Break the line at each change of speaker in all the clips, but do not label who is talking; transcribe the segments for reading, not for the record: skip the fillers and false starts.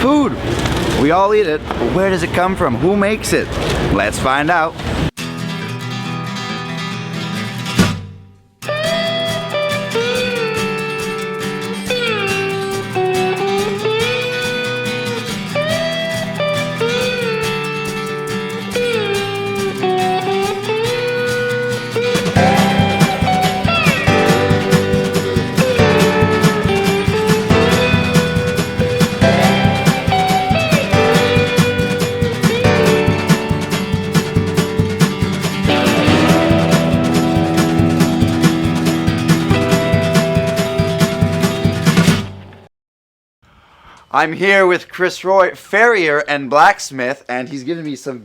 food. We all eat it, but where does it come from? Who makes it? Let's find out. I'm here with Chris Roy, farrier and blacksmith, and he's giving me some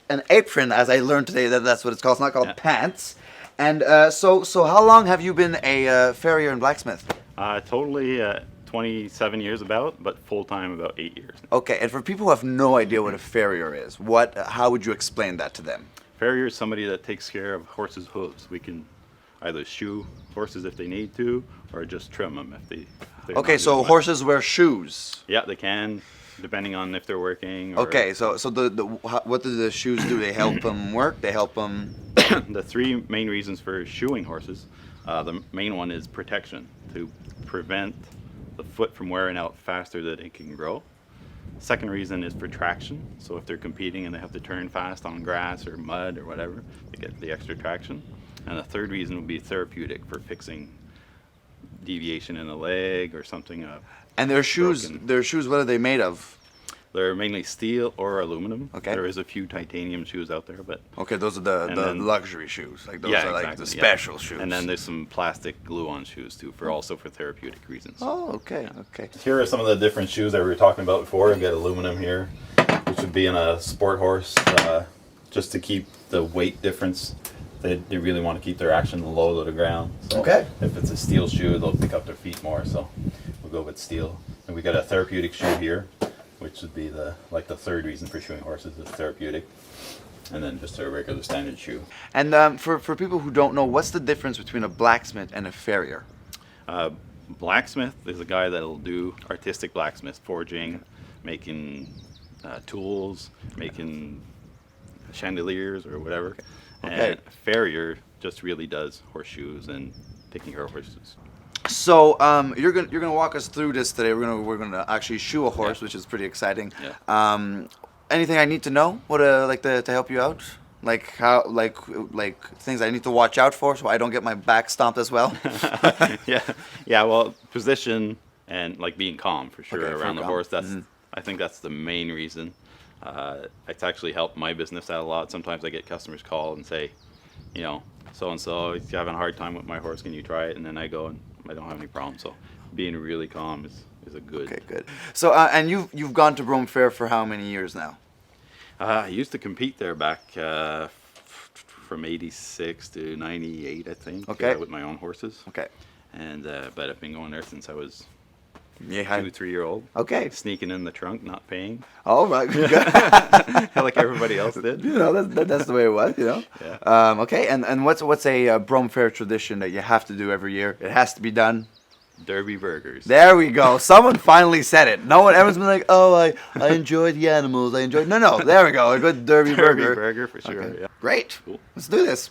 an apron, as I learned today that that's what it's called. It's not called pants. And so how long have you been a farrier and blacksmith?
Totally 27 years about, but full-time about 8 years.
Okay, and for people who have no idea what a farrier is, how would you explain that to them?
Farrier is somebody that takes care of horses' hooves. We can either shoe horses if they need to, or just trim them if they're
Okay, so horses wear shoes.
Yeah, they can, depending on if they're working. Or
okay, so what do the shoes do? They help them work? They help them...
The three main reasons for shoeing horses, the main one is protection, to prevent the foot from wearing out faster than it can grow. Second reason is for traction, so if they're competing and they have to turn fast on grass or mud or whatever, they get the extra traction. And the third reason would be therapeutic, for fixing deviation in a leg or something.
And their shoes, what are they made of?
They're mainly steel or aluminum.
Okay.
There is a few titanium shoes out there, but...
Okay, those are the luxury shoes. Like those are like the special shoes.
And then there's some plastic glue-on shoes too, also for therapeutic reasons.
Oh, okay, okay.
Here are some of the different shoes that we were talking about before. We've got aluminum here, which would be in a sport horse, just to keep the weight difference. They really want to keep their action low to the ground. So
okay.
If it's a steel shoe, they'll pick up their feet more, so we'll go with steel. And we got a therapeutic shoe here, which would be the third reason for shoeing horses is therapeutic. And then just a regular standard shoe.
And for people who don't know, what's the difference between a blacksmith and a farrier?
Blacksmith is a guy that'll do artistic blacksmith, forging, making tools, making chandeliers or whatever.
Okay.
And farrier just really does horseshoes and taking care of horses.
So you're gonna walk us through this today. We're gonna actually shoe a horse, which is pretty exciting.
Yeah.
Anything I need to know? What to help you out? Like how like things I need to watch out for, so I don't get my back stomped as well.
yeah. Well, position and like being calm for sure around the horse. That's I think that's the main reason. It's actually helped my business out a lot. Sometimes I get customers call and say, you know, so and so is having a hard time with my horse. Can you try it? And then I go and I don't have any problem. So being really calm is a good.
Okay, good. So and you've gone to Brome Fair for how many years now?
I used to compete there back from '86 to '98, I think.
Okay.
With my own horses.
Okay.
And but I've been going there since I was 2-3-year-old.
Okay.
Sneaking in the trunk, not paying.
All right.
Like everybody else did.
You know, that's the way it was. You know.
Yeah.
Okay. And what's a Brome Fair tradition that you have to do every year? It has to be done.
Derby burgers.
There we go. Someone finally said it. Everyone's been like, oh, I enjoyed the animals. No. There we go. A good Derby burger.
Derby burger for sure.
Okay.
Yeah.
Great.
Cool.
Let's do this.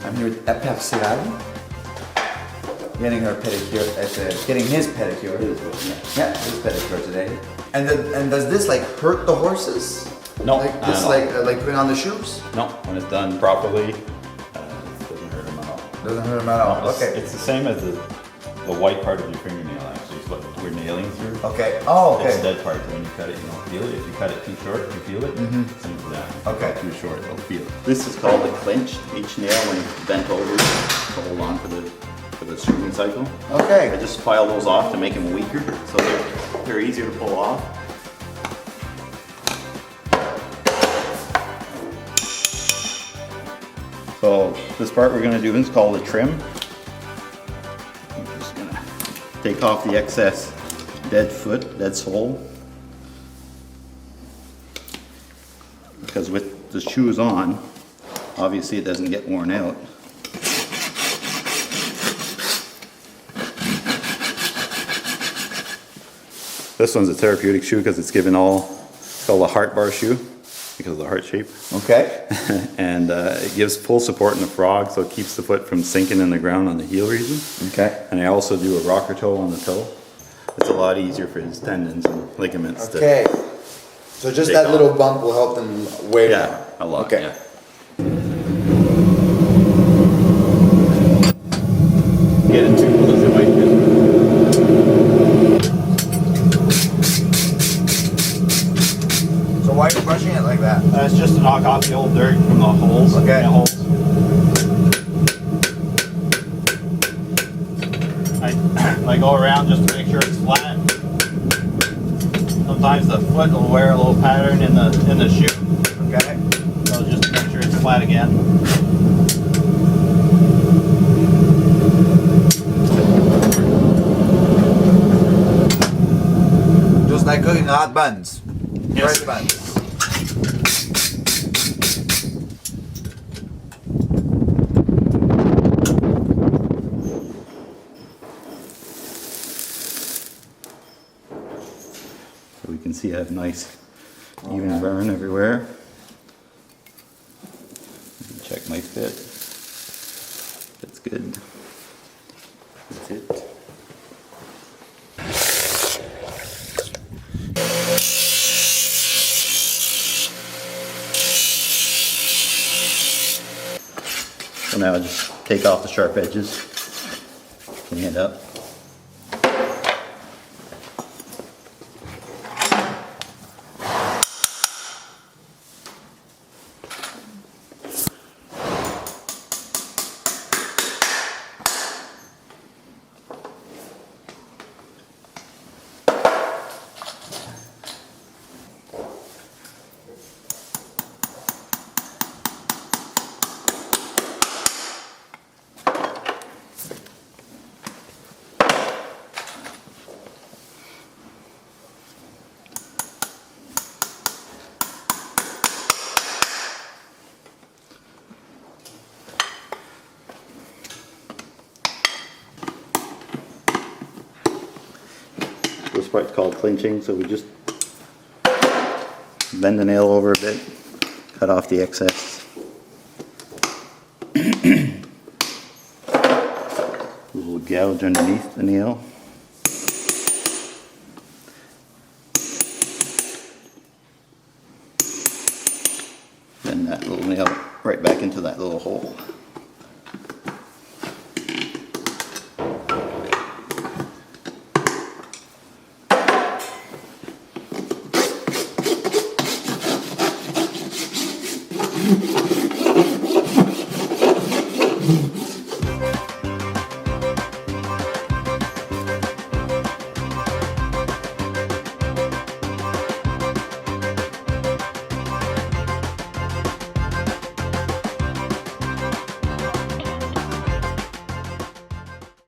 I'm here with Epep Sirari, getting her pedicure, getting his pedicure. Yeah, his pedicure today. And does this hurt the horses?
No.
Like putting on the shoes?
No, when it's done properly, it doesn't hurt them at all.
Doesn't hurt them at all. Okay.
It's the same as the white part of your fingernail, actually. It's what we're nailing through.
Okay. Oh, okay.
It's the dead part. When you cut it, you don't feel it. If you cut it too short, you feel it. Same as that.
Okay.
Too short, you'll feel it. This is called a clinch. Each nail, when it's bent over, to hold on for the screwing cycle.
Okay.
I just file those off to make them weaker, so they're easier to pull off. So this part we're going to do is called the trim. I'm just going to take off the excess dead sole. Because with the shoes on, obviously it doesn't get worn out. This one's a therapeutic shoe because it's given it's called a heart bar shoe because of the heart shape.
Okay.
And it gives full support in the frog, so it keeps the foot from sinking in the ground on the heel region.
Okay.
And I also do a rocker toe on the toe. It's a lot easier for his tendons and ligaments
Okay. So just
take
that
off.
little bump will help them way
Yeah,
more.
a lot.
Okay.
Yeah. Get it too close, it might just.
So why are you brushing it like that?
It's just to knock off the old dirt from the holes.
Okay.
The holes. I go around just to make sure it's flat. Sometimes the foot will wear a little pattern in the shoe.
Okay.
So just to make sure it's flat again.
Just like cooking hot buns.
Yes.
Fresh buns.
So we can see I have nice even burn everywhere. Check my fit. That's good. That's it. So now I just take off the sharp edges, clean it up. This part's called clinching, so we just bend the nail over a bit, cut off the excess. A little gouge underneath the nail. Then that little nail right back into that little hole.